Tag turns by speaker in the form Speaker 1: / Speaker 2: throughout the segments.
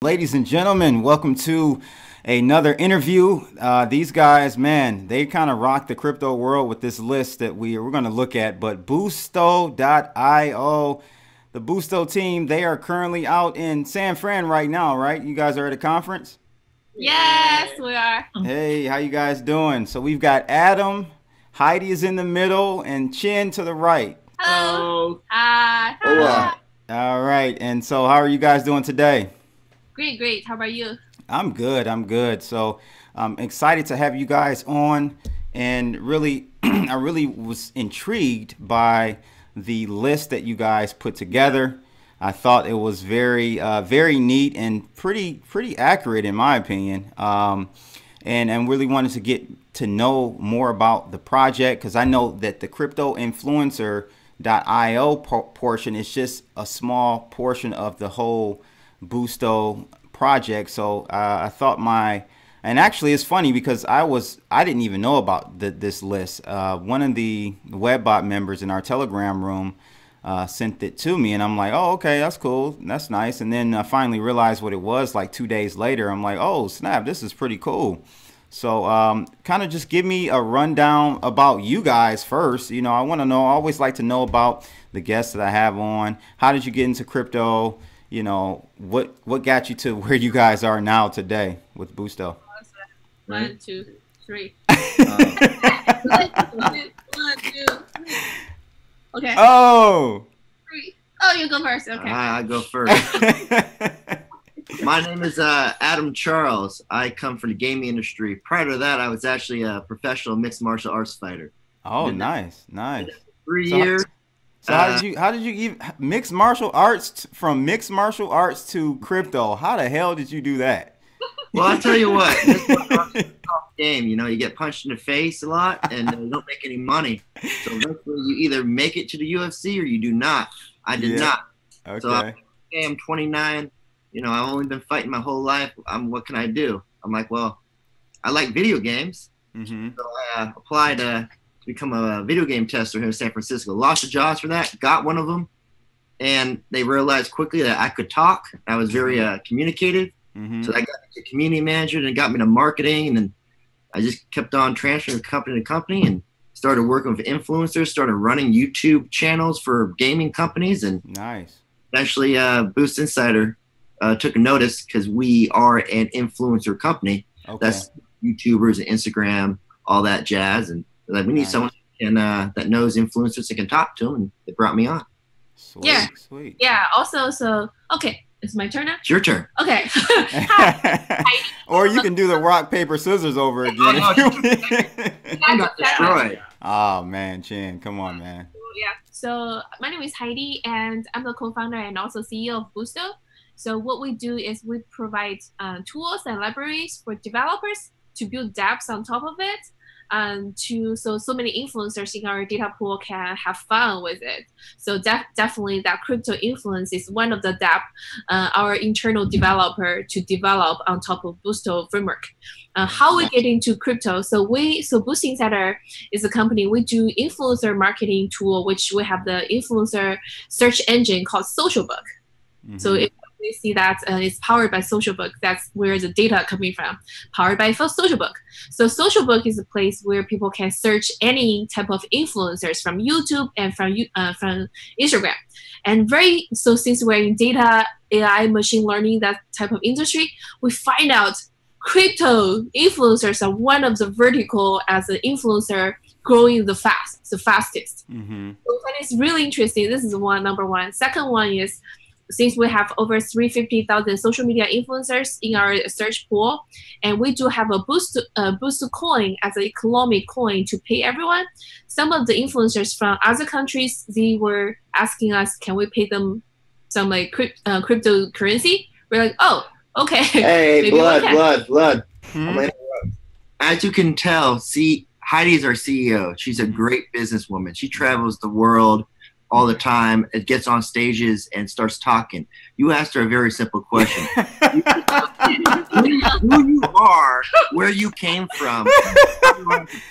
Speaker 1: Ladies and gentlemen, welcome to another interview. These guys, man, they kind of rock the crypto world with this list that we're going to look at. But Boosto.io, the Boosto team, they are currently out in San Fran right now, right? You guys are at a conference?
Speaker 2: Yes, we are.
Speaker 1: Hey, how you guys doing? So we've got Adam, Heidi is in the middle, and Chin to the right.
Speaker 2: Hello. Hi. Hi.
Speaker 1: All right. And so how are you guys doing today?
Speaker 2: Great, great. How about you?
Speaker 1: I'm good. I'm good. So I'm excited to have you guys on, and really, I really was intrigued by the list that you guys put together. I thought it was very, very neat and pretty accurate in my opinion. And really wanted to get to know more about the project, because I know that the CryptoInfluencer.io portion is just a small portion of the whole Boosto project. So I thought and actually it's funny because I didn't even know about this list. One of the Webbot members in our Telegram room sent it to me, and I'm like, oh, okay, that's cool, that's nice. And then I finally realized what it was like 2 days later. I'm like, oh snap, this is pretty cool. So kind of just give me a rundown about you guys first. You know, I want to know, I always like to know about the guests that I have on. How did you get into crypto? You know, what got you to where you guys are now today with Boosto?
Speaker 2: 1, 2, 3. 1, 2, 3. Okay.
Speaker 1: Oh.
Speaker 2: 3. Oh, you go first. Okay.
Speaker 3: I go first. My name is Adam Charles. I come from the gaming industry. Prior to that, I was actually a professional mixed martial arts fighter.
Speaker 1: Oh, nice.
Speaker 3: 3 years.
Speaker 1: So how did you even mixed martial arts from mixed martial arts to crypto? How the hell did you do that?
Speaker 3: Well, I'll tell you what, this is a tough game. You know, you get punched in the face a lot and you don't make any money. So eventually you either make it to the UFC or you do not. I did not.
Speaker 1: Okay.
Speaker 3: So I'm 29. You know, I've only been fighting my whole life. What can I do? I'm like, well, I like video games. So I applied to become a video game tester here in San Francisco. Lost the jobs for that, got one of them, and they realized quickly that I could talk. I was very communicative. So I got to community manager, and it got me to marketing, and then I just kept on transferring company to company and started working with influencers, started running YouTube channels for gaming companies, and
Speaker 1: nice.
Speaker 3: Eventually Boost Insider took a notice because we are an influencer company. That's YouTubers and Instagram, all that jazz, and like we need someone that knows influencers and can talk to them, and they brought me on.
Speaker 1: Sweet.
Speaker 2: Yeah. Also, so okay, it's my turn now.
Speaker 3: It's your turn.
Speaker 2: Okay.
Speaker 1: Or you can do the rock paper scissors over again.
Speaker 3: I got destroyed.
Speaker 1: Oh man, Chin, come on, man.
Speaker 2: Yeah. So my name is Heidi, and I'm the co-founder and also CEO of Boosto. So what we do is we provide tools and libraries for developers to build dApps on top of it, so many influencers in our data pool can have fun with it. So definitely that CryptoInfluence is one of the dApp our internal developer to develop on top of Boosto framework. How we get into crypto? So Boost Insider is a company. We do influencer marketing tool, which we have the influencer search engine called SocialBook. So if we see that it's powered by SocialBook, that's where the data coming from. Powered by SocialBook. So SocialBook is a place where people can search any type of influencers from YouTube and from Instagram. And since we're in data, AI, machine learning, that type of industry, we find out crypto influencers are one of the vertical as an influencer growing the fastest. So that is really interesting. This is number one. Second one is, since we have over 350,000 social media influencers in our search pool, and we do have a Boost coin as an economic coin to pay everyone, some of the influencers from other countries, they were asking us, can we pay them some like cryptocurrency? We're like, oh, okay.
Speaker 3: Hey, blood. As you can tell, Heidi's our CEO. She's a great businesswoman. She travels the world all the time. It gets on stages and starts talking. You asked her a very simple question. who you are, where you came from.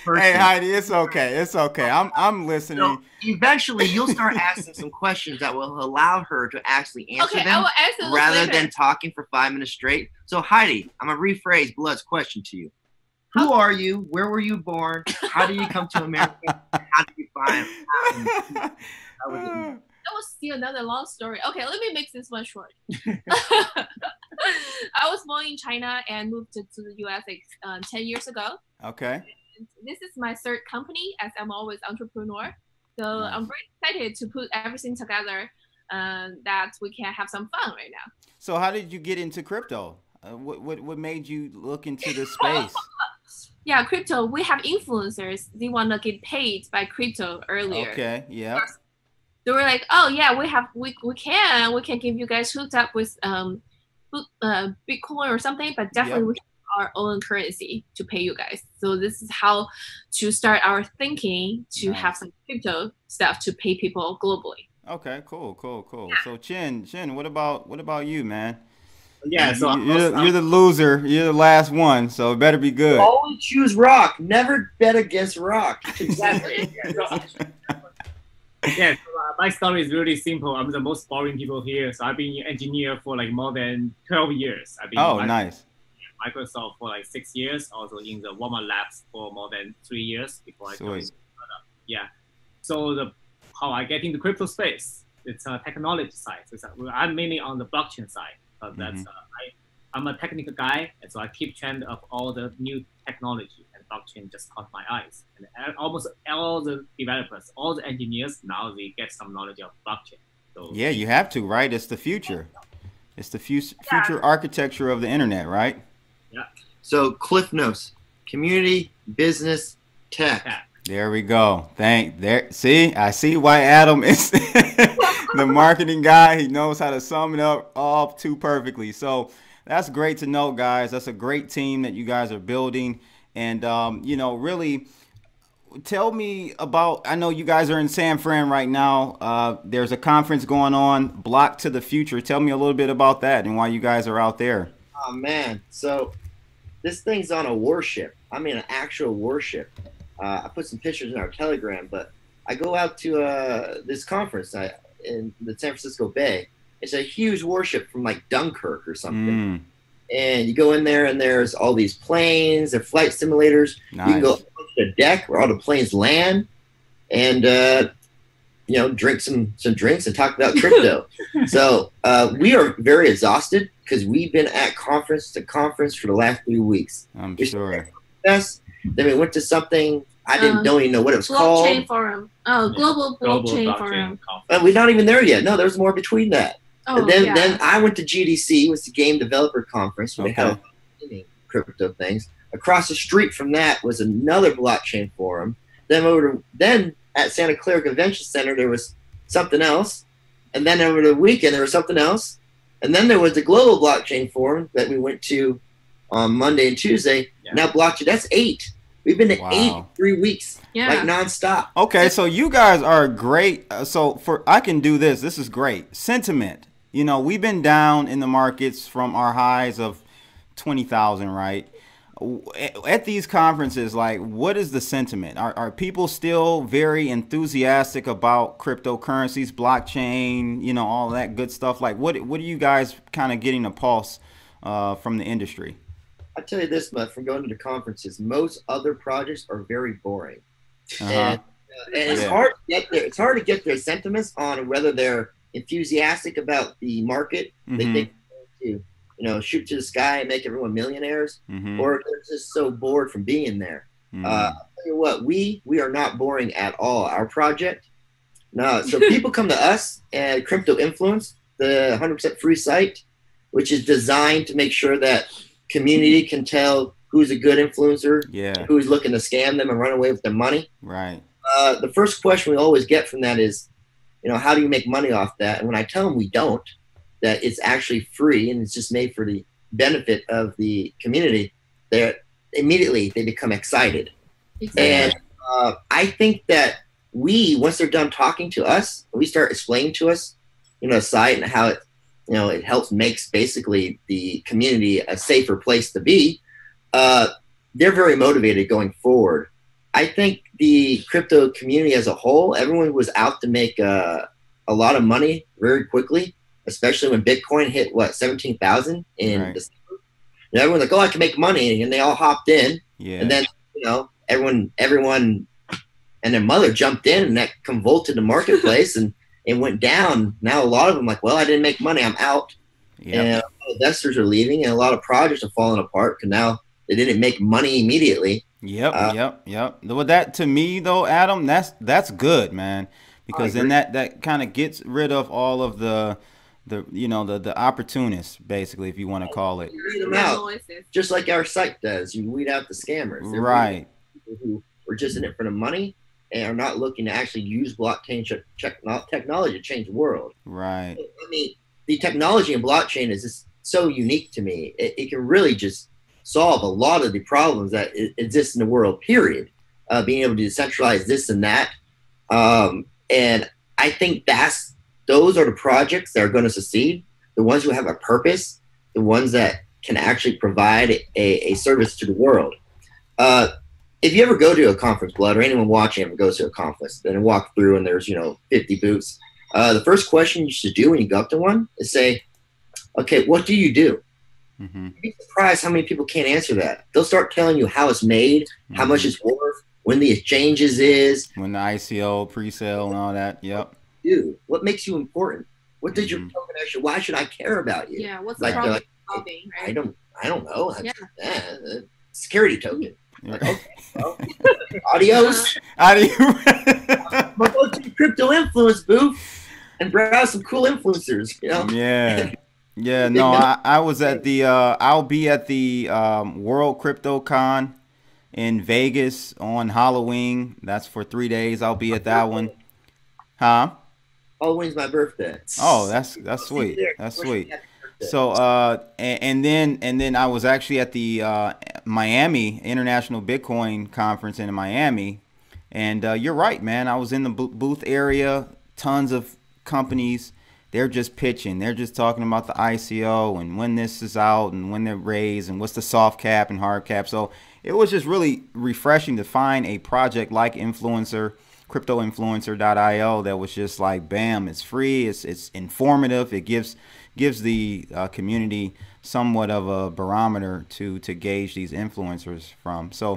Speaker 1: Hey Heidi, it's okay. It's okay. I'm listening.
Speaker 3: So eventually, you'll start asking some questions that will allow her to actually answer them,
Speaker 2: I will answer
Speaker 3: rather than talking for 5 minutes straight. So Heidi, I'm gonna rephrase Blood's question to you. Who are you? Where were you born? How did you come to America? How did you find?
Speaker 2: That was still another long story. Okay, let me make this one short. I was born in China and moved to the US like 10 years ago.
Speaker 1: Okay.
Speaker 2: And this is my third company, as I'm always entrepreneur. So
Speaker 1: Nice.
Speaker 2: I'm very excited to put everything together that we can have some fun right now.
Speaker 1: So how did you get into crypto? What made you look into this space?
Speaker 2: Yeah, crypto. We have influencers. They want to get paid by crypto earlier.
Speaker 1: Okay. Yeah.
Speaker 2: They were like, oh yeah, we can give you guys hooked up with Bitcoin or something, but definitely we have our own currency to pay you guys. So this is how to start our thinking to have some crypto stuff to pay people globally.
Speaker 1: Okay, cool. Yeah. So Chin, what about you, man?
Speaker 3: Yeah, so
Speaker 1: you're the loser. You're the last one, so it better be good.
Speaker 3: Always choose rock. Never bet against rock. Exactly.
Speaker 4: Yeah, so, my story is really simple. I'm the most boring people here. So I've been an engineer for like more than 12 years. I've been
Speaker 1: nice.
Speaker 4: Microsoft for like 6 years. Also in the Walmart labs for more than 3 years before I joined. Yeah. So how I get into crypto space, it's a technology side. So I'm mainly on the blockchain side. But that's I'm a technical guy, and so I keep trend of all the new technology, and blockchain just caught my eyes. And almost all the developers, all the engineers, now they get some knowledge of blockchain. So
Speaker 1: yeah, you have to, right? It's the future. It's the future architecture of the internet, right?
Speaker 4: Yeah.
Speaker 3: So Cliff Notes, community, business, tech.
Speaker 1: There we go. See, I see why Adam is the marketing guy. He knows how to sum it up all too perfectly. So that's great to know, guys. That's a great team that you guys are building. And, really tell me about, I know you guys are in San Fran right now. There's a conference going on, Block to the Future. Tell me a little bit about that and why you guys are out there.
Speaker 3: Oh, man. So this thing's on a warship. I mean, an actual warship. I put some pictures in our Telegram, but I go out to this conference in the San Francisco Bay. It's a huge warship from like Dunkirk or something. And you go in there and there's all these planes and flight simulators. Nice. You can go to the deck where all the planes land and, drink some drinks and talk about crypto. So we are very exhausted because we've been at conference to conference for the last 3 weeks.
Speaker 1: I'm sure.
Speaker 3: Then we went to something don't even know what it was called.
Speaker 2: Blockchain Forum. Oh, Global Blockchain Forum.
Speaker 3: We're not even there yet. No, there's more between that.
Speaker 2: Oh,
Speaker 3: and then I went to GDC, was the Game Developer Conference, where they had crypto things. Across the street from that was another blockchain forum. Then at Santa Clara Convention Center there was something else, and then over the weekend there was something else, and then there was the Global Blockchain Forum that we went to on Monday and Tuesday. Yeah. Now blockchain, that's 8. We've been to 8 in 3 weeks, like nonstop.
Speaker 1: Okay, so you guys are great. I can do this. This is great. Sentiment. We've been down in the markets from our highs of 20,000, right? At these conferences, like, what is the sentiment? Are people still very enthusiastic about cryptocurrencies, blockchain, all that good stuff? Like, what are you guys kind of getting a pulse from the industry?
Speaker 3: I tell you this much, from going to the conferences, most other projects are very boring, and it's hard to get there. It's hard to get their sentiments on whether they're enthusiastic about the market. They think to shoot to the sky and make everyone millionaires, or they're just so bored from being there. I'll tell you what, we are not boring at all. Our project, no. So people come to us at CryptoInfluence, the 100% free site, which is designed to make sure that community can tell who's a good influencer, who's looking to scam them and run away with their money.
Speaker 1: Right.
Speaker 3: The first question we always get from that is, how do you make money off that? And when I tell them we don't, that it's actually free and it's just made for the benefit of the community, they become excited. Exactly. And I think that once they're done talking to us, we start explaining to us, the site and how you know, it helps makes basically the community a safer place to be. They're very motivated going forward. I think the crypto community as a whole, everyone was out to make a lot of money very quickly, especially when Bitcoin hit what 17,000 in December. And everyone's like, "Oh, I can make money," and they all hopped in. Yeah. And then, you know, everyone and their mother jumped in, and that convoluted the marketplace, and it went down. Now a lot of them like, "Well, I didn't make money, I'm out." Yep. And investors are leaving, and a lot of projects are falling apart because now they didn't make money immediately.
Speaker 1: Yep. Well, that to me though, Adam, that's good, man, because then that kind of gets rid of all of the you know, the opportunists, basically, if you want to call it.
Speaker 3: You weed them out, just like our site does. You weed out the scammers.
Speaker 1: Right.
Speaker 3: People who are just in it for the money and are not looking to actually use blockchain technology to change the world.
Speaker 1: Right.
Speaker 3: I mean, the technology in blockchain is just so unique to me. It can really just solve a lot of the problems that exist in the world, period. Being able to decentralize this and that. And I think those are the projects that are going to succeed, the ones who have a purpose, the ones that can actually provide a service to the world. If you ever go to a conference, Blood, or anyone watching ever goes to a conference, then walk through and there's, you know, 50 booths, the first question you should do when you go up to one is say, "Okay, what do you do?" You'd be surprised how many people can't answer that. They'll start telling you how it's made, how much it's worth, when the exchanges is,
Speaker 1: when the ICO, pre-sale, and all that. Yep.
Speaker 3: Dude, what makes you important? What does your token actually? Why should I care about you?
Speaker 2: Yeah, what's the problem solving, right?
Speaker 3: I don't know. Security token. Like, okay, well, adios.
Speaker 1: Adios.
Speaker 3: I'm gonna go to the Crypto Influence booth and browse some cool influencers. You know?
Speaker 1: Yeah. Yeah. No, I was at the. I'll be at the World Crypto Con in Vegas on Halloween. That's for 3 days. I'll be at that one. Huh?
Speaker 3: Halloween's my birthday.
Speaker 1: Oh, that's sweet. That's sweet. So and then I was actually at the Miami International Bitcoin Conference in Miami, and you're right, man. I was in the booth area. Tons of companies. They're just pitching. They're just talking about the ICO and when this is out and when they're raised and what's the soft cap and hard cap. So it was just really refreshing to find a project like CryptoInfluencer.io that was just like, bam, it's free, it's informative, it gives the community somewhat of a barometer to gauge these influencers from. So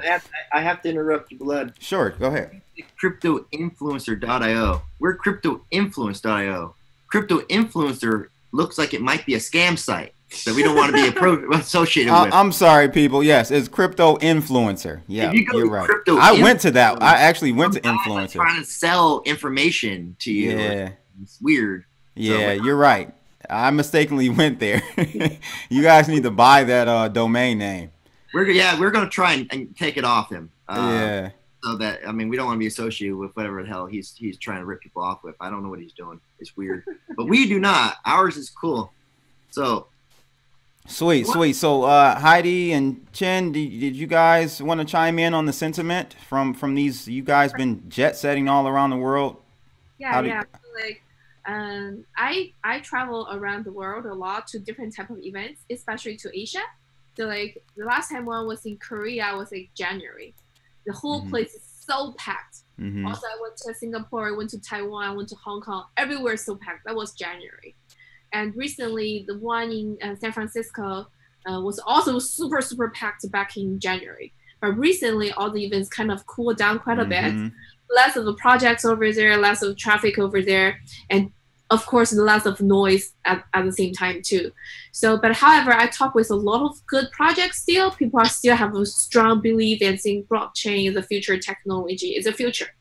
Speaker 3: I have to interrupt you, Blood.
Speaker 1: Sure, go ahead.
Speaker 3: CryptoInfluencer.io. We're CryptoInfluence.io. CryptoInfluencer looks like it might be a scam site, so we don't want to be associated with.
Speaker 1: I'm sorry, people. Yes, it's CryptoInfluencer. Yeah, you're right. I went to that. I actually went to Influencer.
Speaker 3: Like trying to sell information to you.
Speaker 1: Yeah,
Speaker 3: it's weird.
Speaker 1: Yeah, so, you're right. I mistakenly went there. You guys need to buy that domain name.
Speaker 3: We're gonna try and take it off him.
Speaker 1: Yeah.
Speaker 3: So that, I mean, we don't want to be associated with whatever the hell he's trying to rip people off with. I don't know what he's doing. It's weird, but we do not. Ours is cool. So
Speaker 1: sweet. So Heidi and Chen, did you guys want to chime in on the sentiment from these? You guys been jet setting all around the world.
Speaker 2: Yeah. Like, I travel around the world a lot to different type of events, especially to Asia. So like the last time one was in Korea was like January. The whole place is so packed. Also, I went to Singapore, I went to Taiwan, I went to Hong Kong. Everywhere is so packed. That was January. And recently, the one in San Francisco was also super, super packed back in January. But recently, all the events kind of cooled down quite a bit. Less of the projects over there, less of traffic over there, and of course, less of noise at the same time too. So, but however, I talk with a lot of good projects still. People still have a strong belief in saying blockchain is the future technology, is the future.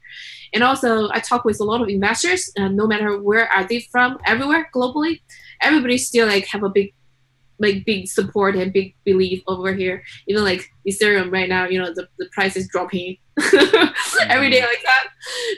Speaker 2: And also, I talk with a lot of investors, no matter where are they from, everywhere globally, everybody still like have a big support and big belief over here. Even like Ethereum right now, you know, the price is dropping every day like that.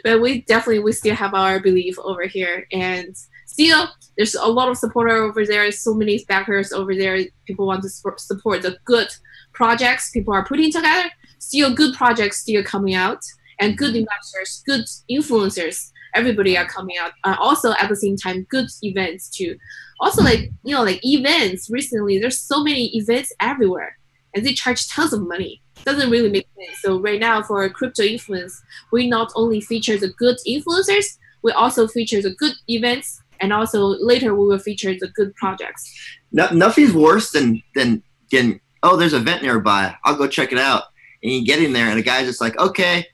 Speaker 2: But we still have our belief over here, and still there's a lot of supporter over there. So many backers over there. People want to support the good projects people are putting together. Still good projects still coming out, and good investors, good influencers everybody are coming out. Also at the same time, good events too. Also, like, you know, like events recently, there's so many events everywhere, and they charge tons of money. Doesn't really make sense. So right now for Crypto Influence, we not only feature the good influencers, we also feature the good events, and also later we will feature the good projects.
Speaker 3: Nothing's worse than getting, oh, there's an event nearby, I'll go check it out. And you get in there and the guy's just like, okay,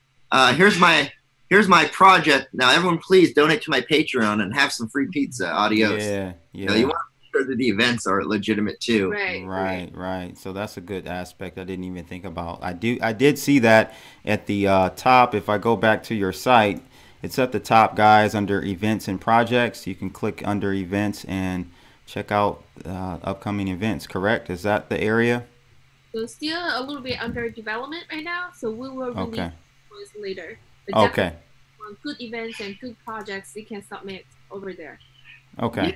Speaker 3: here's my project. Now everyone please donate to my Patreon and have some free pizza. Adios.
Speaker 1: Yeah.
Speaker 3: You know, you want to make sure that the events are legitimate too.
Speaker 1: Right. So that's a good aspect I didn't even think about. I did see that at the top. If I go back to your site, it's at the top, guys, under events and projects. You can click under events and check out upcoming events. Correct? Is that the area?
Speaker 2: So still a little bit under development right now. So we will release this later. But
Speaker 1: okay.
Speaker 2: On good events and good projects, you can submit over there.
Speaker 1: Okay.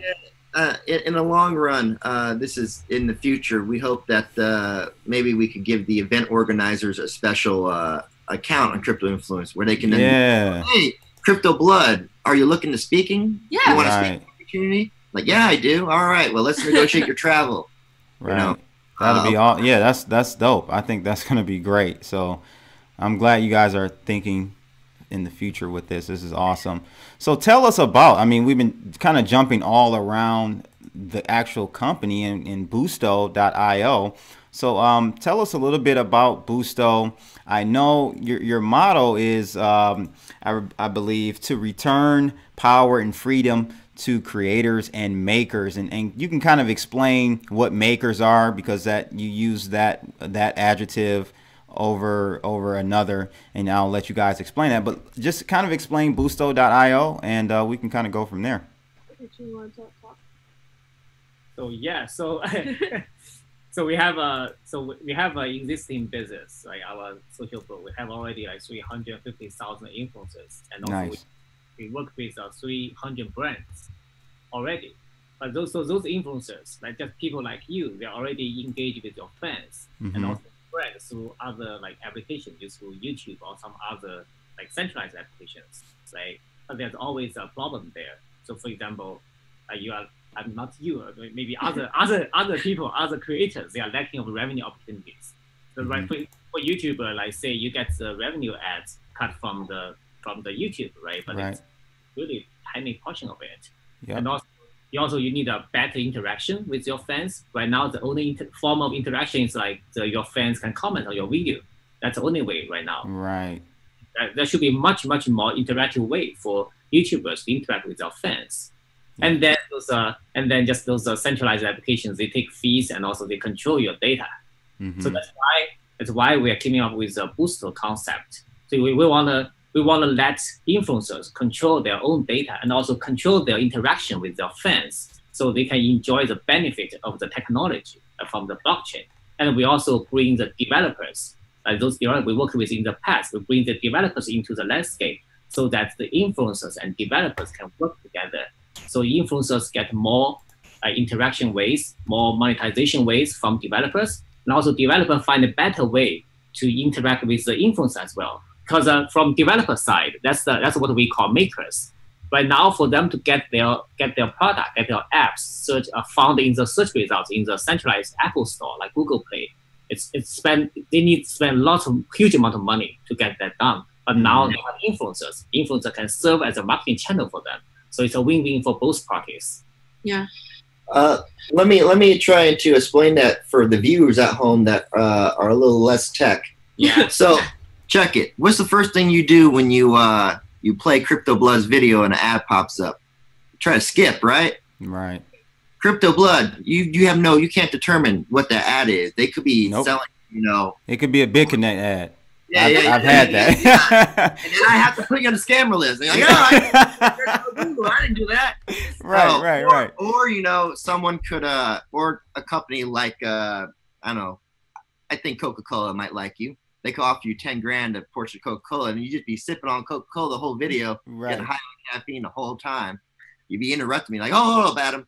Speaker 3: Yeah, in the long run, this is in the future. We hope that maybe we could give the event organizers a special account on CryptoInfluence where they can then, hey, Crypto Blood, are you looking to speaking?
Speaker 2: Yeah.
Speaker 3: You want a speaking opportunity? Like, yeah, I do. All right. Well, let's negotiate your travel.
Speaker 1: Right.
Speaker 3: You know?
Speaker 1: That'll be all. Yeah, that's dope. I think that's gonna be great. So I'm glad you guys are thinking in the future with this. This is awesome. So tell us about, I mean, we've been kind of jumping all around the actual company in Boosto.io. So tell us a little bit about Boosto. I know your motto is, I believe, to return power and freedom to creators and makers, and you can kind of explain what makers are, because that you use that adjective over another, and I'll let you guys explain that, but just kind of explain Boosto.io, and we can kind of go from there.
Speaker 4: So yeah, so so we have an existing business, like our social group. We have already like 350,000 influencers, and also we work with 300 brands already. But those influencers, like just people like you, they're already engaged with your fans, and also brands through other like applications, just through YouTube or some other like centralized applications. Like, but there's always a problem there. So for example, I'm not you, maybe other people, other creators, they are lacking of revenue opportunities. So right for YouTuber, like say you get the revenue ads cut from the YouTube, right? But it's really tiny portion of it. Yep. And also you need a better interaction with your fans. Right now, the only form of interaction is like your fans can comment on your video. That's the only way right now.
Speaker 1: Right.
Speaker 4: There should be much more interactive way for YouTubers to interact with their fans. And then those centralized applications, they take fees and also they control your data. So that's why we are coming up with a booster concept. So we want to let influencers control their own data and also control their interaction with their fans, so they can enjoy the benefit of the technology from the blockchain. And we also bring the developers, those developers we worked with in the past, we bring the developers into the landscape so that the influencers and developers can work together. So influencers get more interaction ways, more monetization ways from developers, and also developers find a better way to interact with the influencers as well. Because from developer side, that's what we call makers. Right now, for them to get their product, get their apps found in the search results in the centralized Apple Store like Google Play, they need to spend huge amount of money to get that done. But now they have influencers. Influencers can serve as a marketing channel for them. So it's a win-win for both parties.
Speaker 2: Yeah.
Speaker 3: Let me try to explain that for the viewers at home that are a little less tech.
Speaker 4: Yeah.
Speaker 3: So check it. What's the first thing you do when you play Crypto Blood's video and an ad pops up? Try to skip, right?
Speaker 1: Right.
Speaker 3: Crypto Blood, you can't determine what that ad is. They could be selling,
Speaker 1: It could be a BitConnect ad. I've had that.
Speaker 3: And then I have to put you on the scammer list. Like, I didn't do that.
Speaker 1: Right.
Speaker 3: Or someone could, or a company like I don't know. I think Coca-Cola might like you. They could offer you 10 grand a portion of Coca-Cola, and you just be sipping on Coca-Cola the whole video, getting high on caffeine the whole time. You'd be interrupting me like, oh, Adam.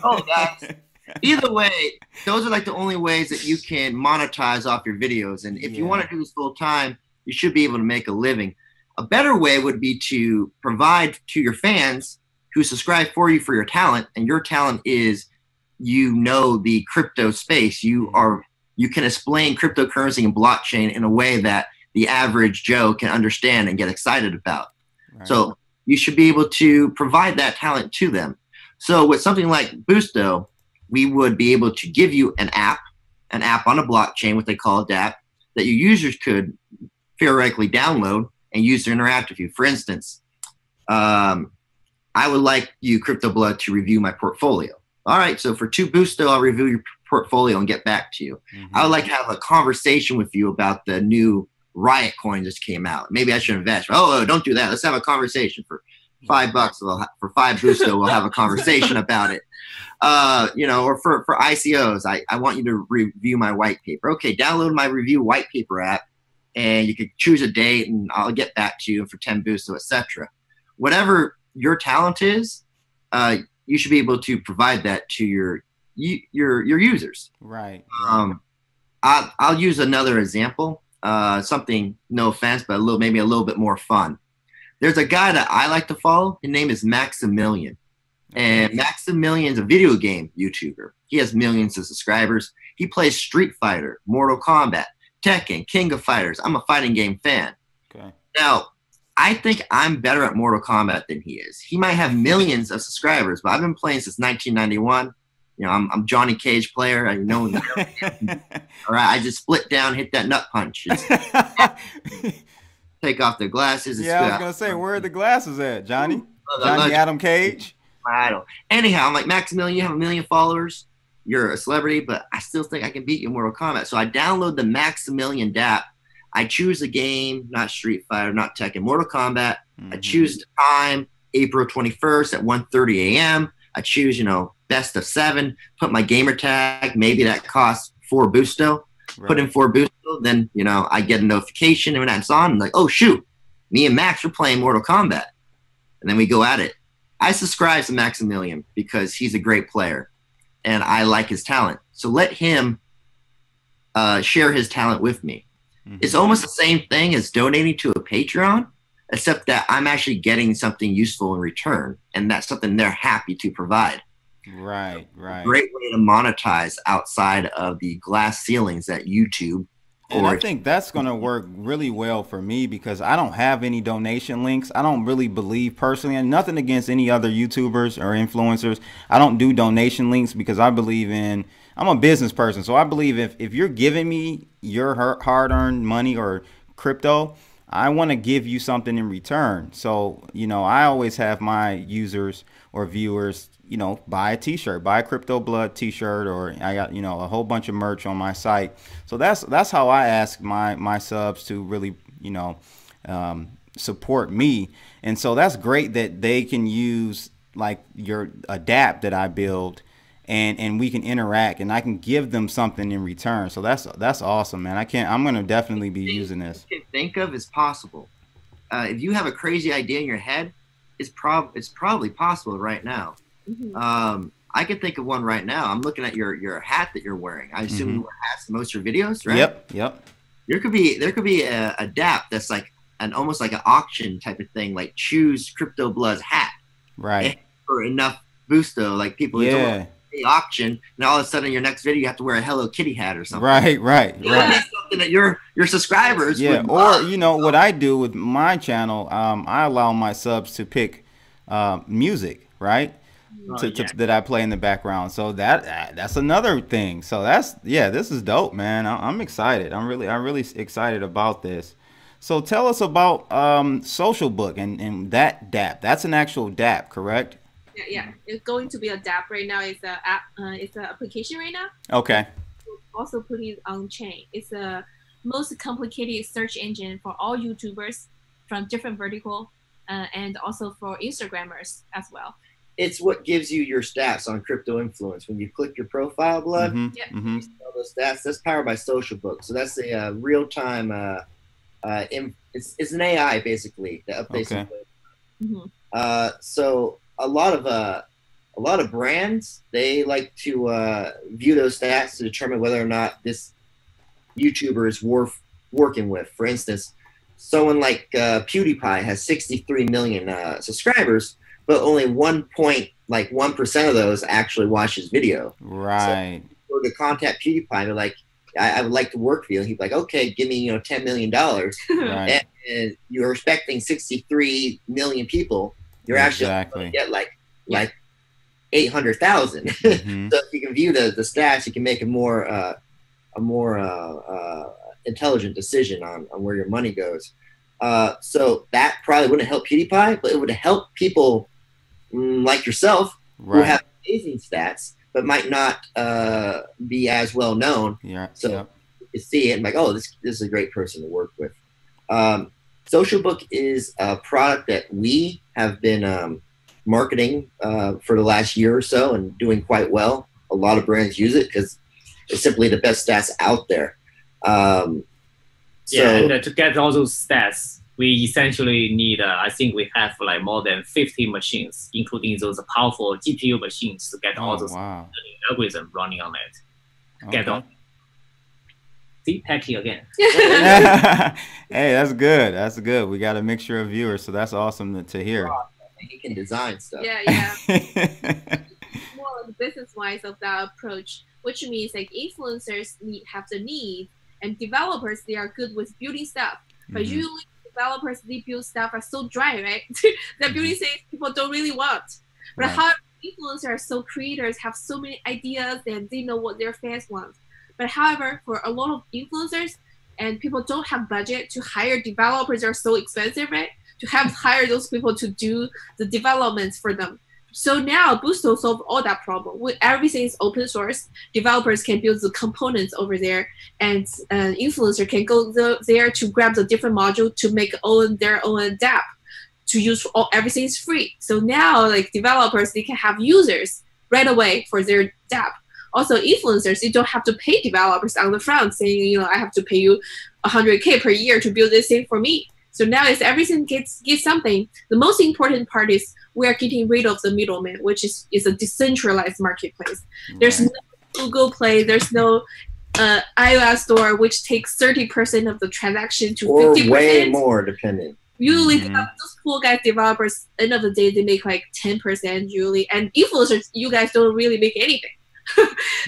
Speaker 3: Oh, guys. Either way, those are like the only ways that you can monetize off your videos. And if you want to do this full time, you should be able to make a living. A better way would be to provide to your fans who subscribe for you for your talent, and your talent is, you know, the crypto space. You can explain cryptocurrency and blockchain in a way that the average Joe can understand and get excited about. Right. So you should be able to provide that talent to them. So with something like Boosto, we would be able to give you an app on a blockchain, what they call a dApp, that your users could theoretically download and use to interact with you. For instance, I would like you, Crypto Blood, to review my portfolio. All right, so for 2 Boosto, I'll review your portfolio and get back to you. I would like to have a conversation with you about the new Riot coin just came out. Maybe I should invest. Oh, don't do that. Let's have a conversation for $5. For 5 Boosto, we'll have a conversation about it. You know, or for ICOs, I want you to review my white paper. Okay, download my review white paper app, and you could choose a date, and I'll get back to you for 10 Boosto, etc. Whatever your talent is, you should be able to provide that to your users.
Speaker 1: Right.
Speaker 3: I'll use another example. Something, no offense, but maybe a little bit more fun. There's a guy that I like to follow. His name is Maximilian. And Maximilian's a video game YouTuber. He has millions of subscribers. He plays Street Fighter, Mortal Kombat, Tekken, King of Fighters. I'm a fighting game fan. Okay. Now, I think I'm better at Mortal Kombat than he is. He might have millions of subscribers, but I've been playing since 1991. You know, I'm Johnny Cage player. I know. All right, I just split down, hit that nut punch. Take off the glasses.
Speaker 1: Yeah, I was gonna say, where are the glasses at, Johnny? Johnny Adam Cage.
Speaker 3: I don't. Anyhow, I'm like, Maximilian, you have 1 million followers. You're a celebrity, but I still think I can beat you in Mortal Kombat. So I download the Maximilian dApp. I choose a game, not Street Fighter, not Tekken, Mortal Kombat. I choose the time, April 21st at 1:30 a.m. I choose, you know, best of 7. Put my gamer tag. Maybe that costs 4 Boosto. Right. Put in 4 Boosto. Then, you know, I get a notification and when that's on, I'm like, oh, shoot. Me and Max are playing Mortal Kombat. And then we go at it. I subscribe to Maximilian because he's a great player and I like his talent. So let him share his talent with me. It's almost the same thing as donating to a Patreon, except that I'm actually getting something useful in return, and that's something they're happy to provide.
Speaker 1: Right, right.
Speaker 3: Great way to monetize outside of the glass ceilings at YouTube.
Speaker 1: And I think that's going to work really well for me because I don't have any donation links. I don't really believe personally, and nothing against any other YouTubers or influencers. I don't do donation links because I believe in, I'm a business person. So I believe if you're giving me your hard-earned money or crypto, I want to give you something in return. So, you know, I always have my users or viewers, you know, buy a t-shirt, buy a Crypto Blood t-shirt, or I got, you know, a whole bunch of merch on my site. So that's how I ask my subs to really, you know, support me. And so that's great that they can use like your dApp that I build, and we can interact, and I can give them something in return. So that's awesome, man. I'm going to definitely be using this.
Speaker 3: You can think of is possible. If you have a crazy idea in your head, it's probably possible right now. I can think of one right now. I'm looking at your hat that you're wearing. I assume you wear hats in most of your videos, right?
Speaker 1: Yep.
Speaker 3: There could be a dApp that's like almost like an auction type of thing, like choose Crypto Blood's hat.
Speaker 1: Right.
Speaker 3: For enough Boosto, like people the auction, and all of a sudden your next video you have to wear a Hello Kitty hat or something. Right. Something that your subscribers would
Speaker 1: or you know what I do with my channel, I allow my subs to pick music, right? That I play in the background. So that's another thing. So this is dope, man. I'm excited. I'm really excited about this. So tell us about Social Book and that dApp. That's an actual dApp, correct?
Speaker 2: Yeah, it's going to be a dApp right now. It's a app. It's an application right now.
Speaker 1: Okay.
Speaker 2: We'll also put it on chain. It's the most complicated search engine for all YouTubers from different vertical, and also for Instagrammers as well.
Speaker 3: It's what gives you your stats on CryptoInfluence. When you click your profile, Blood, you see all those stats. That's powered by Social Book. So that's a real-time. It's an AI basically that updates. Okay. So a lot of brands, they like to view those stats to determine whether or not this YouTuber is worth working with. For instance, someone like PewDiePie has 63 million subscribers, but only 1% of those actually watch his video.
Speaker 1: Right.
Speaker 3: So to contact PewDiePie, they're like, I would like to work for you. And he'd be like, okay, give me, $10 million.
Speaker 1: Right.
Speaker 3: And you're expecting 63 million people. You're actually going to get like 800,000.
Speaker 1: Mm-hmm.
Speaker 3: So if you can view the stats, you can make a more intelligent decision on where your money goes. So that probably wouldn't help PewDiePie, but it would help people like yourself who have amazing stats, but might not be as well known.
Speaker 1: Yeah.
Speaker 3: So you see it and like, oh, this is a great person to work with. Social Book is a product that we have been marketing for the last year or so and doing quite well. A lot of brands use it because it's simply the best stats out there. And
Speaker 4: to get all those stats, we essentially need, I think we have like more than 50 machines, including those powerful GPU machines to get all those algorithms running on it. Get all. See, Packy again.
Speaker 1: Hey, that's good. That's good. We got a mixture of viewers, so that's awesome to hear.
Speaker 3: He can design stuff.
Speaker 2: Yeah. More like business-wise of that approach, which means like influencers have the need, and developers, they are good with building stuff. But usually developers, they build stuff are so dry, right? That building things people don't really want. But how influencers are so creators, have so many ideas, and they know what their fans want. But however, for a lot of influencers, and people don't have budget to hire developers, are so expensive, right? To hire those people to do the developments for them. So now Boosto solved all that problem. With everything is open source, developers can build the components over there, and an influencer can go there to grab the different module to make their own app to use. Everything is free. So now, like developers, they can have users right away for their app. Also, influencers, you don't have to pay developers on the front saying, I have to pay you 100K per year to build this thing for me. So now as everything gets something, the most important part is we are getting rid of the middleman, which is a decentralized marketplace. There's no Google Play, there's no iOS store, which takes 30% of the transaction to 50%. Or
Speaker 3: way more, depending.
Speaker 2: Usually, those cool guys developers, end of the day, they make like 10% usually. And influencers, you guys don't really make anything.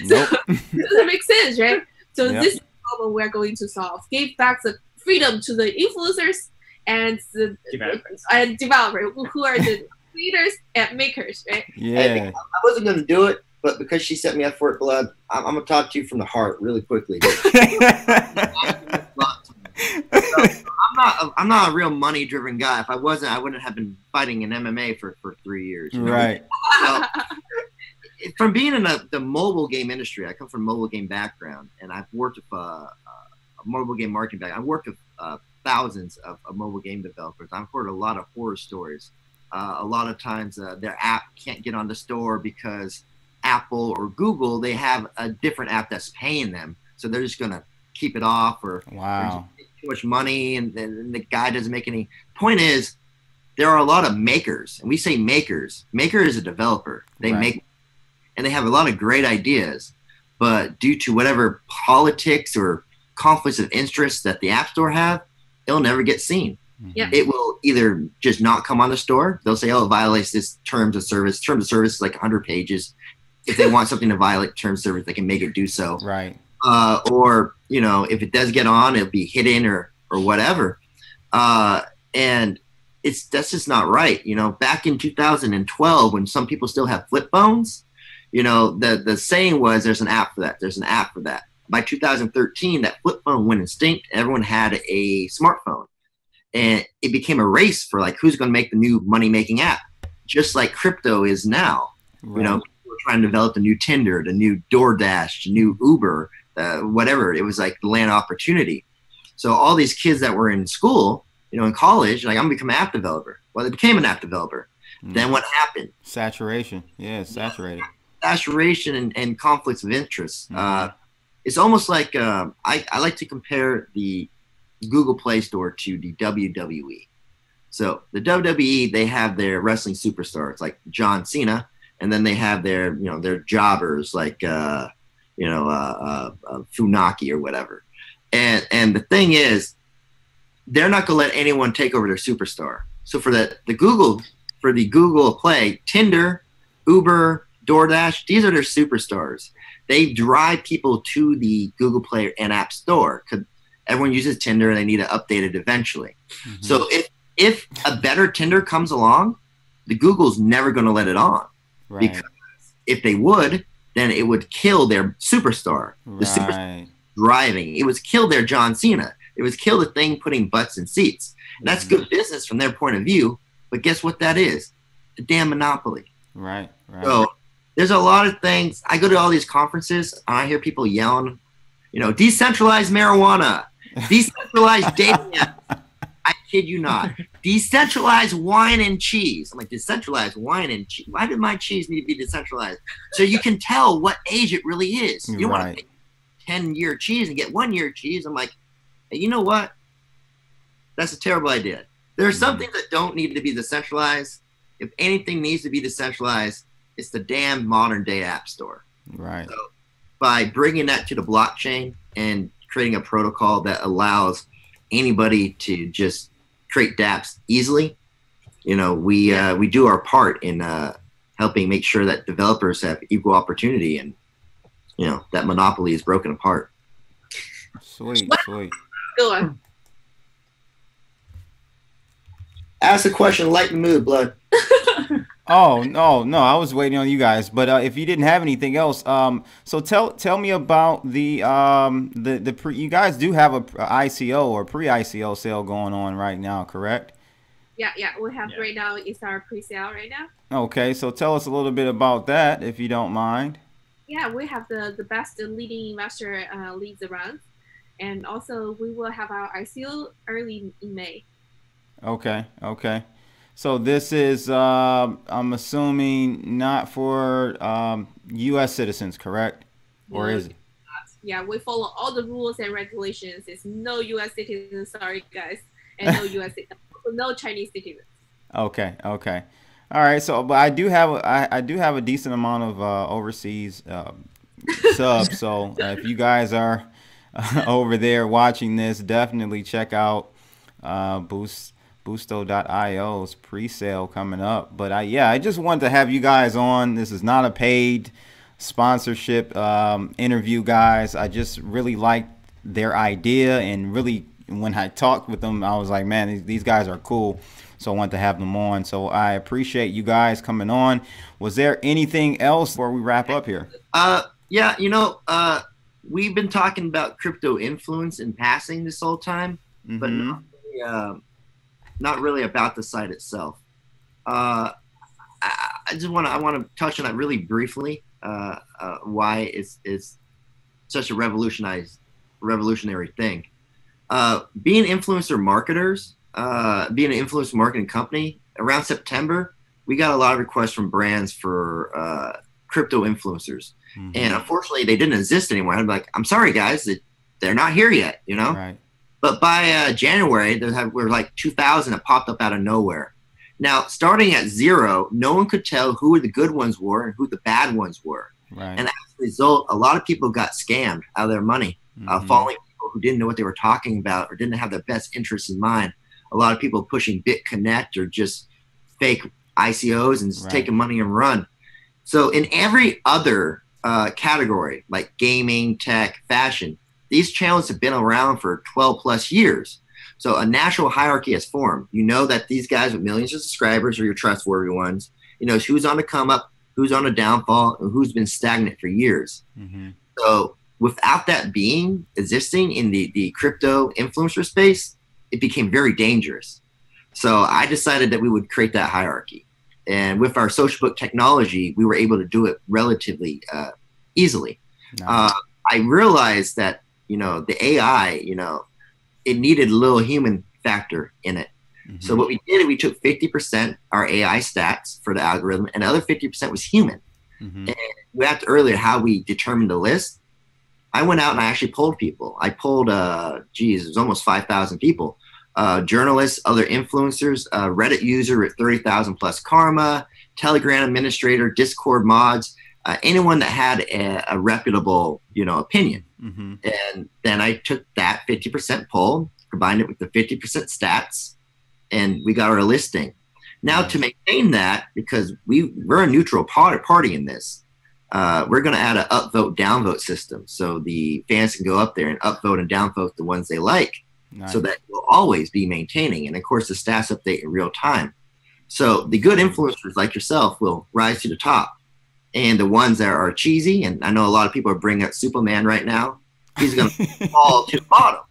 Speaker 2: So it doesn't make sense, right? So this is the problem we're going to solve. Give back the freedom to the influencers and the developers who are the creators and makers, right?
Speaker 3: Yeah. I wasn't going to do it, but because she set me up for it, Blood, I'm going to talk to you from the heart really quickly. I'm not a real money-driven guy. If I wasn't, I wouldn't have been fighting in MMA for 3 years.
Speaker 1: Right.
Speaker 3: So, from being in the mobile game industry, I come from a mobile game background, and I've worked with a mobile game marketing background. I've worked with thousands of mobile game developers. I've heard a lot of horror stories. A lot of times their app can't get on the store because Apple or Google, they have a different app that's paying them. So they're just going to keep it off or too much money, and then the guy doesn't make any. Point is, there are a lot of makers, and we say makers. Maker is a developer. They make, and they have a lot of great ideas, but due to whatever politics or conflicts of interest that the App Store have, it'll never get seen. It will either just not come on the store. They'll say, oh, it violates this terms of service. Terms of service is like 100 pages. If they want something to violate terms of service, they can make it do so.
Speaker 1: Right.
Speaker 3: Or, if it does get on, it'll be hidden or whatever. And that's just not right. Back in 2012, when some people still have flip phones, the saying was, there's an app for that. There's an app for that. By 2013, that flip phone went extinct. Everyone had a smartphone. And it became a race for like, who's going to make the new money-making app? Just like crypto is now. Right. People were trying to develop the new Tinder, the new DoorDash, the new Uber, whatever. It was like the land of opportunity. So all these kids that were in school, in college, like, I'm going to become an app developer. Well, they became an app developer. Then what happened?
Speaker 1: Saturation. Yeah, it's saturated.
Speaker 3: Saturation and conflicts of interest. It's almost like I like to compare the Google Play Store to the WWE. So the WWE, they have their wrestling superstars like John Cena, and then they have their their jobbers like Funaki or whatever. And the thing is, they're not going to let anyone take over their superstar. So for the Google Play, Tinder, Uber, DoorDash, these are their superstars. They drive people to the Google Play and App Store because everyone uses Tinder and they need to update it eventually. Mm-hmm. So if a better Tinder comes along, the Google's never going to let it on. Right. Because if they would, then it would kill their superstar. Right. The superstar driving. It would kill their John Cena. It would kill the thing putting butts in seats. And that's good business from their point of view. But guess what that is? A damn monopoly.
Speaker 1: Right.
Speaker 3: So there's a lot of things. I go to all these conferences and I hear people yelling, you know, decentralized marijuana, decentralized dating apps. I kid you not. Decentralized wine and cheese. I'm like, decentralized wine and cheese? Why did my cheese need to be decentralized? So you can tell what age it really is. You don't want to make 10-year cheese and get 1-year cheese. I'm like, hey, you know what? That's a terrible idea. There are some things that don't need to be decentralized. If anything needs to be decentralized, it's the damn modern day app store.
Speaker 1: Right.
Speaker 3: So by bringing that to the blockchain and creating a protocol that allows anybody to just create dApps easily, you know, we do our part in helping make sure that developers have equal opportunity and, you know, that monopoly is broken apart.
Speaker 1: Sweet.
Speaker 2: Go on.
Speaker 3: Ask a question, lighten the mood, blood.
Speaker 1: Oh no, I was waiting on you guys. But if you didn't have anything else, so tell me about the you guys do have a ICO or pre-ICO sale going on right now, correct?
Speaker 2: Yeah, we have right now. It's our pre-sale right now.
Speaker 1: Okay, so tell us a little bit about that, if you don't mind.
Speaker 2: Yeah, we have the best leading investor leads around, and also we will have our ICO early in May.
Speaker 1: Okay. So this is, I'm assuming, not for U.S. citizens, correct? Or is it?
Speaker 2: Yeah, we follow all the rules and regulations. It's no U.S. citizens, sorry guys, and no U.S. citizens, no Chinese citizens.
Speaker 1: Okay. All right. So, but I do have a decent amount of overseas subs. So if you guys are over there watching this, definitely check out Boosto.io's pre-sale coming up. But I just wanted to have you guys on. This is not a paid sponsorship interview, guys. I just really liked their idea, and really when I talked with them, I was like, man, these guys are cool. So I wanted to have them on. So I appreciate you guys coming on. Was there anything else before we wrap up here?
Speaker 3: Yeah, you know, we've been talking about CryptoInfluence in passing this whole time, but not really about the site itself. I want to touch on that really briefly. Why it's such a revolutionary thing. Being influencer marketers, being an influencer marketing company, around September, we got a lot of requests from brands for crypto influencers. And unfortunately, they didn't exist anymore. I'm like, I'm sorry, guys, they're not here yet, you know?
Speaker 1: Right.
Speaker 3: But by January, we're like 2,000 that popped up out of nowhere. Now, starting at 0, no one could tell who the good ones were and who the bad ones were.
Speaker 1: Right.
Speaker 3: And as a result, a lot of people got scammed out of their money, following people who didn't know what they were talking about or didn't have their best interests in mind. A lot of people pushing BitConnect or just fake ICOs and just taking money and run. So in every other category, like gaming, tech, fashion, these channels have been around for 12 plus years. So a natural hierarchy has formed. You know that these guys with millions of subscribers are your trustworthy ones. You know who's on the come up, who's on the downfall, and who's been stagnant for years. So without that being existing in the crypto influencer space, it became very dangerous. So I decided that we would create that hierarchy. And with our social book technology, we were able to do it relatively easily. Nice. I realized that, you know, the AI, you know, it needed a little human factor in it. So what we did, we took 50% our AI stats for the algorithm, and the other 50% was human. And we asked earlier how we determined the list. I went out and I actually polled people. I polled, it was almost 5,000 people. Journalists, other influencers, Reddit user with 30,000 plus karma, Telegram administrator, Discord mods, anyone that had a reputable, you know, opinion. And then I took that 50% poll combined it with the 50% stats, and we got our listing. Now to maintain that, because we're a neutral party in this, we're going to add an upvote downvote system, so the fans can go up there and upvote and downvote the ones they like, so that will always be maintaining. And of course, the stats update in real time. So the good influencers like yourself will rise to the top, and the ones that are cheesy, and I know a lot of people are bringing up Superman right now, he's going to fall to the bottom.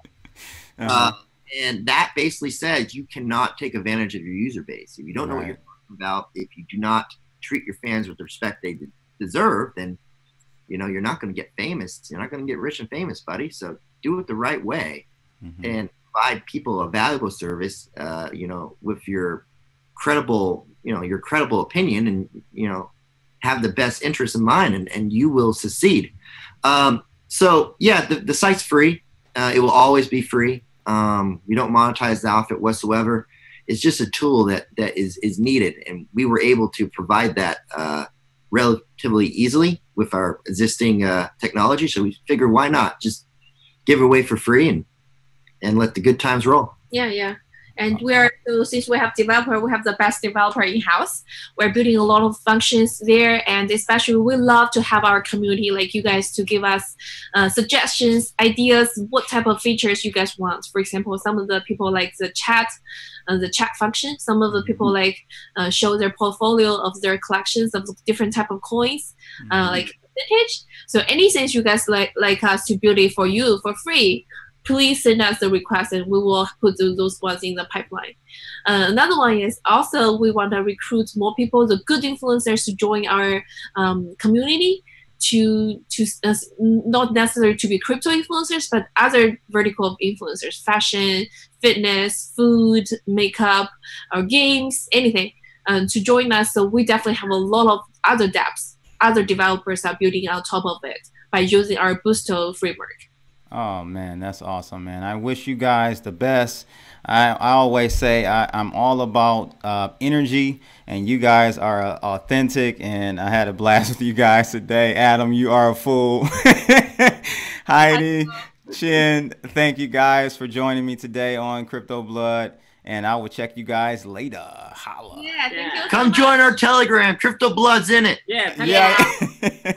Speaker 3: And that basically says you cannot take advantage of your user base. If you don't know what you're talking about, if you do not treat your fans with the respect they deserve, then you're not going to get famous. You're not going to get rich and famous, buddy. So do it the right way, and provide people a valuable service, with your credible opinion, and have the best interest in mind, and you will succeed. So yeah, the site's free. It will always be free. We don't monetize the outfit whatsoever. It's just a tool that is needed, and we were able to provide that relatively easily with our existing technology. So we figured, why not just give it away for free and let the good times roll.
Speaker 2: Yeah. And since we have the best developer in-house. We're building a lot of functions there, and especially we love to have our community like you guys to give us suggestions, ideas, what type of features you guys want. For example, some of the people like the chat function. Some of the people like show their portfolio of their collections of different type of coins, like vintage. So anything you guys like us to build it for you for free, please send us the request, and we will put those ones in the pipeline. Another one is also we want to recruit more people, the good influencers, to join our community, to not necessarily to be crypto influencers, but other vertical influencers, fashion, fitness, food, makeup, or games, anything, to join us. So we definitely have a lot of other dApps, other developers are building on top of it by using our Boosto framework.
Speaker 1: Oh man, that's awesome, man. I wish you guys the best. I always say I'm all about energy, and you guys are authentic, and I had a blast with you guys today. Adam, you are a fool. Heidi, Chin, thank you guys for joining me today on Crypto Blood, and I will check you guys later. Holla.
Speaker 2: Yeah, thank you.
Speaker 3: Come join our Telegram. Crypto Blood's in it.
Speaker 4: Yeah.